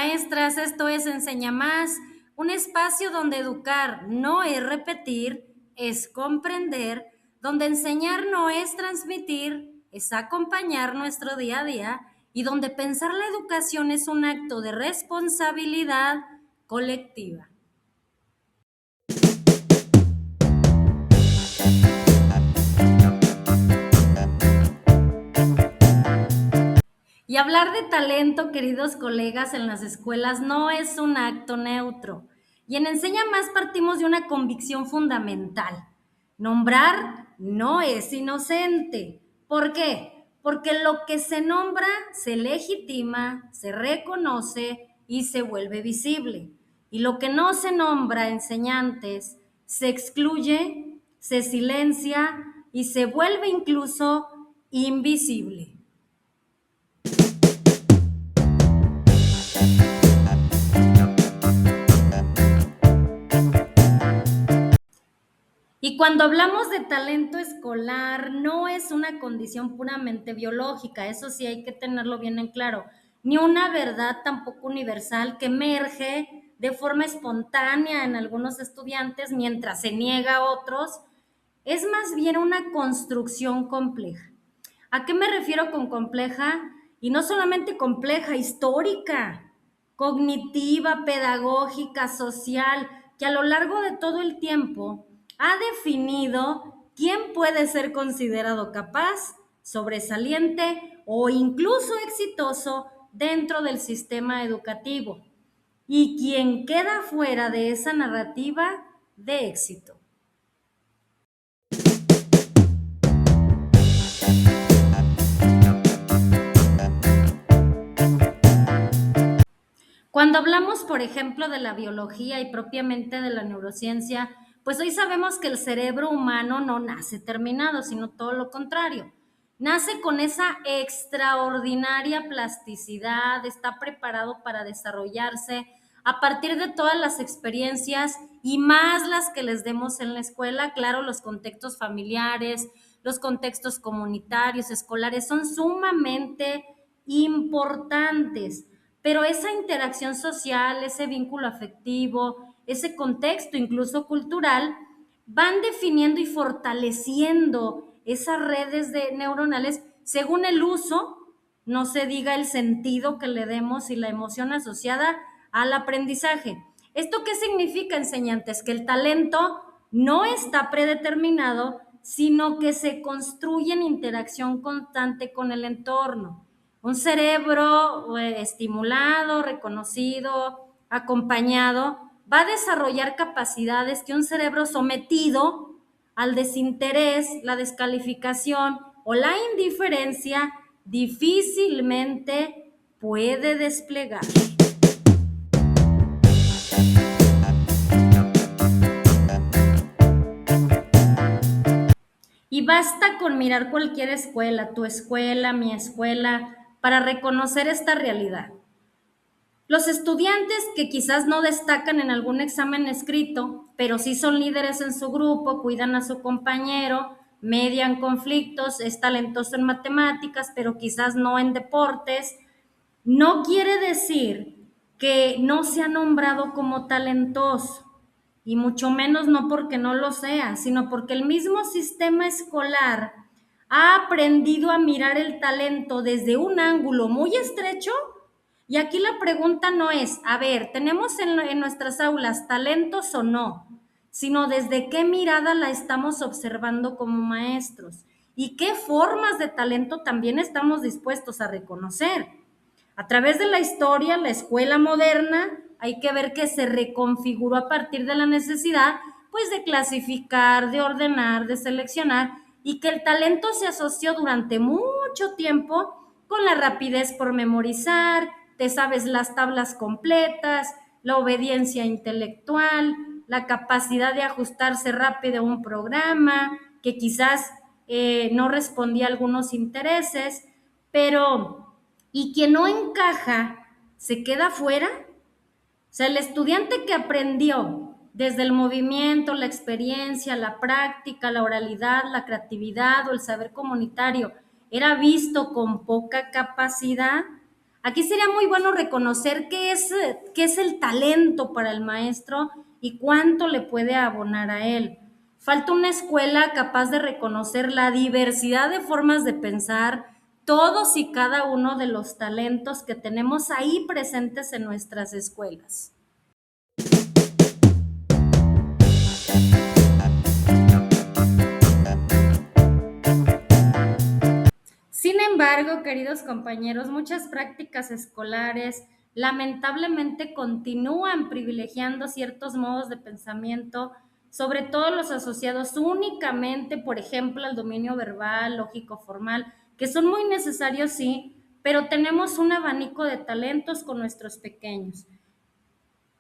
maestras, esto es Enseña Más, un espacio donde educar no es repetir, es comprender, donde enseñar no es transmitir, es acompañar nuestro día a día y donde pensar la educación es un acto de responsabilidad colectiva. Y hablar de talento, queridos colegas, en las escuelas no es un acto neutro. Y en Enseña Más partimos de una convicción fundamental. Nombrar no es inocente. ¿Por qué? Porque lo que se nombra se legitima, se reconoce y se vuelve visible. Y lo que no se nombra, enseñantes, se excluye, se silencia y se vuelve incluso invisible. Y cuando hablamos de talento escolar, no es una condición puramente biológica, eso sí hay que tenerlo bien en claro, ni una verdad tampoco universal que emerge de forma espontánea en algunos estudiantes mientras se niega a otros, es más bien una construcción compleja. ¿A qué me refiero con compleja? Y no solamente compleja, histórica, cognitiva, pedagógica, social, que a lo largo de todo el tiempo ha definido quién puede ser considerado capaz, sobresaliente o incluso exitoso dentro del sistema educativo y quién queda fuera de esa narrativa de éxito. Cuando hablamos, por ejemplo, de la biología y propiamente de la neurociencia, pues hoy sabemos que el cerebro humano no nace terminado, sino todo lo contrario. Nace con esa extraordinaria plasticidad, está preparado para desarrollarse a partir de todas las experiencias y más las que les demos en la escuela. Claro, los contextos familiares, los contextos comunitarios, escolares, son sumamente importantes. Pero esa interacción social, ese vínculo afectivo, ese contexto incluso cultural, van definiendo y fortaleciendo esas redes neuronales según el uso, no se diga el sentido que le demos y la emoción asociada al aprendizaje. ¿Esto qué significa, enseñantes? Que el talento no está predeterminado, sino que se construye en interacción constante con el entorno. Un cerebro estimulado, reconocido, acompañado, va a desarrollar capacidades que un cerebro sometido al desinterés, la descalificación o la indiferencia difícilmente puede desplegar. Y basta con mirar cualquier escuela, tu escuela, mi escuela, para reconocer esta realidad. Los estudiantes que quizás no destacan en algún examen escrito, pero sí son líderes en su grupo, cuidan a su compañero, median conflictos, es talentoso en matemáticas, pero quizás no en deportes, no quiere decir que no sea nombrado como talentoso, y mucho menos no porque no lo sea, sino porque el mismo sistema escolar ha aprendido a mirar el talento desde un ángulo muy estrecho. Y aquí la pregunta no es, a ver, ¿tenemos en nuestras aulas talentos o no? Sino desde qué mirada la estamos observando como maestros y qué formas de talento también estamos dispuestos a reconocer. A través de la historia, la escuela moderna, hay que ver que se reconfiguró a partir de la necesidad, pues, de clasificar, de ordenar, de seleccionar, y que el talento se asoció durante mucho tiempo con la rapidez por memorizar, te sabes las tablas completas, la obediencia intelectual, la capacidad de ajustarse rápido a un programa, que quizás no respondía a algunos intereses, pero ¿y quien no encaja se queda fuera? O sea, el estudiante que aprendió desde el movimiento, la experiencia, la práctica, la oralidad, la creatividad o el saber comunitario, era visto con poca capacidad. Aquí sería muy bueno reconocer qué es el talento para el maestro y cuánto le puede abonar a él. Falta una escuela capaz de reconocer la diversidad de formas de pensar, todos y cada uno de los talentos que tenemos ahí presentes en nuestras escuelas. Sin embargo, queridos compañeros, muchas prácticas escolares lamentablemente continúan privilegiando ciertos modos de pensamiento, sobre todo los asociados únicamente, por ejemplo, al dominio verbal, lógico, formal, que son muy necesarios, sí, pero tenemos un abanico de talentos con nuestros pequeños.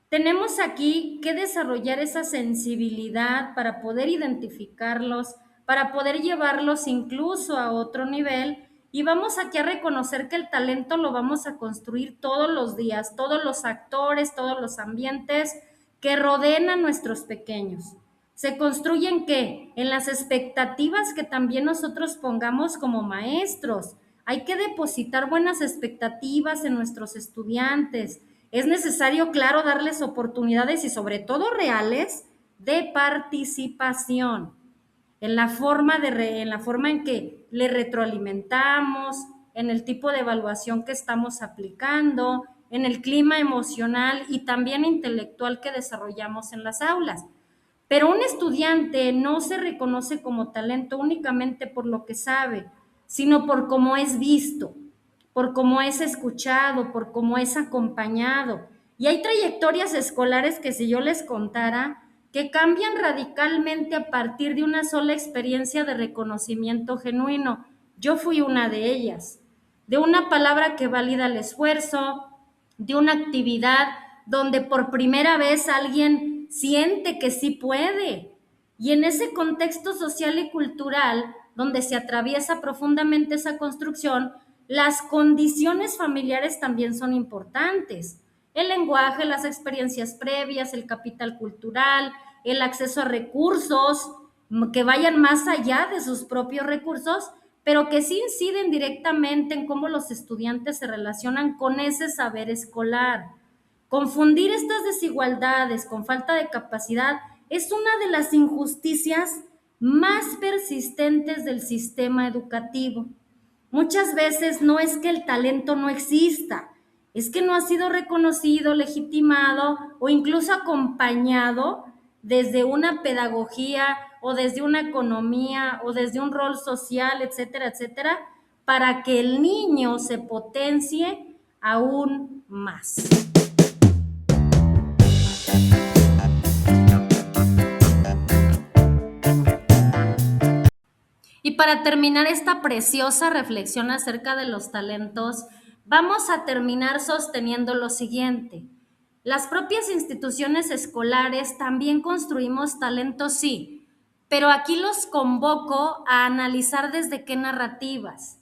Tenemos aquí que desarrollar esa sensibilidad para poder identificarlos, para poder llevarlos incluso a otro nivel. Y vamos aquí a reconocer que el talento lo vamos a construir todos los días, todos los actores, todos los ambientes que rodean a nuestros pequeños. ¿Se construyen qué? En las expectativas que también nosotros pongamos como maestros. Hay que depositar buenas expectativas en nuestros estudiantes. Es necesario, claro, darles oportunidades y sobre todo reales de participación en la forma, en la forma en que le retroalimentamos, en el tipo de evaluación que estamos aplicando, en el clima emocional y también intelectual que desarrollamos en las aulas. Pero un estudiante no se reconoce como talento únicamente por lo que sabe, sino por cómo es visto, por cómo es escuchado, por cómo es acompañado. Y hay trayectorias escolares que si yo les contara, que cambian radicalmente a partir de una sola experiencia de reconocimiento genuino. Yo fui una de ellas, de una palabra que valida el esfuerzo, de una actividad donde por primera vez alguien siente que sí puede. Y en ese contexto social y cultural, donde se atraviesa profundamente esa construcción, las condiciones familiares también son importantes. El lenguaje, las experiencias previas, el capital cultural, el acceso a recursos que vayan más allá de sus propios recursos, pero que sí inciden directamente en cómo los estudiantes se relacionan con ese saber escolar. Confundir estas desigualdades con falta de capacidad es una de las injusticias más persistentes del sistema educativo. Muchas veces no es que el talento no exista, es que no ha sido reconocido, legitimado o incluso acompañado desde una pedagogía o desde una economía o desde un rol social, etcétera, etcétera, para que el niño se potencie aún más. Y para terminar esta preciosa reflexión acerca de los talentos, vamos a terminar sosteniendo lo siguiente. Las propias instituciones escolares también construimos talentos, sí, pero aquí los convoco a analizar desde qué narrativas.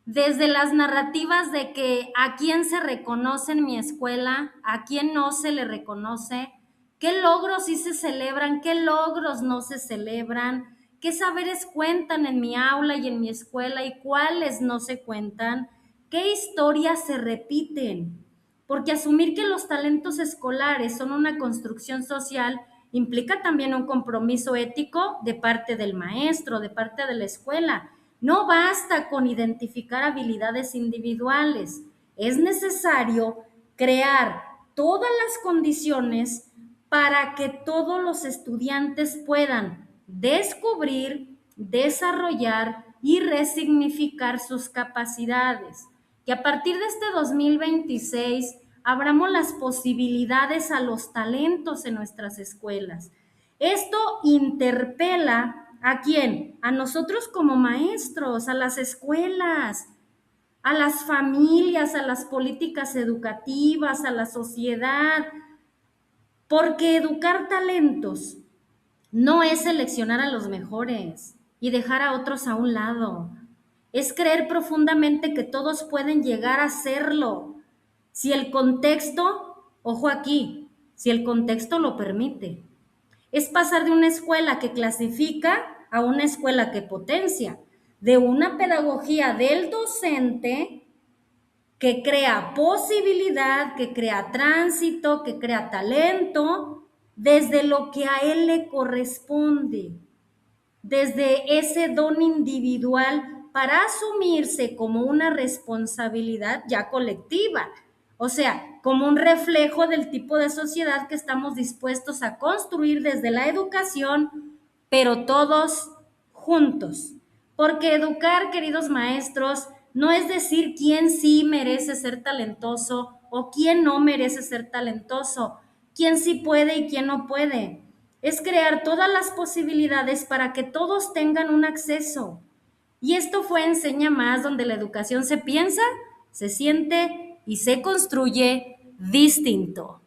Desde las narrativas de que a quién se reconoce en mi escuela, a quién no se le reconoce, qué logros sí se celebran, qué logros no se celebran, qué saberes cuentan en mi aula y en mi escuela y cuáles no se cuentan, qué historias se repiten. Porque asumir que los talentos escolares son una construcción social implica también un compromiso ético de parte del maestro, de parte de la escuela. No basta con identificar habilidades individuales, es necesario crear todas las condiciones para que todos los estudiantes puedan descubrir, desarrollar y resignificar sus capacidades. Que a partir de este 2026 abramos las posibilidades a los talentos en nuestras escuelas. Esto interpela ¿a quién? A nosotros como maestros, a las escuelas, a las familias, a las políticas educativas, a la sociedad, porque educar talentos no es seleccionar a los mejores y dejar a otros a un lado. Es creer profundamente que todos pueden llegar a serlo. Si el contexto, ojo aquí, si el contexto lo permite. Es pasar de una escuela que clasifica a una escuela que potencia, de una pedagogía del docente que crea posibilidad, que crea tránsito, que crea talento, desde lo que a él le corresponde, desde ese don individual para asumirse como una responsabilidad ya colectiva, o sea, como un reflejo del tipo de sociedad que estamos dispuestos a construir desde la educación, pero todos juntos. Porque educar, queridos maestros, no es decir quién sí merece ser talentoso o quién no merece ser talentoso, quién sí puede y quién no puede. Es crear todas las posibilidades para que todos tengan un acceso. Y esto fue Enseña Más, donde la educación se piensa, se siente y se construye distinto.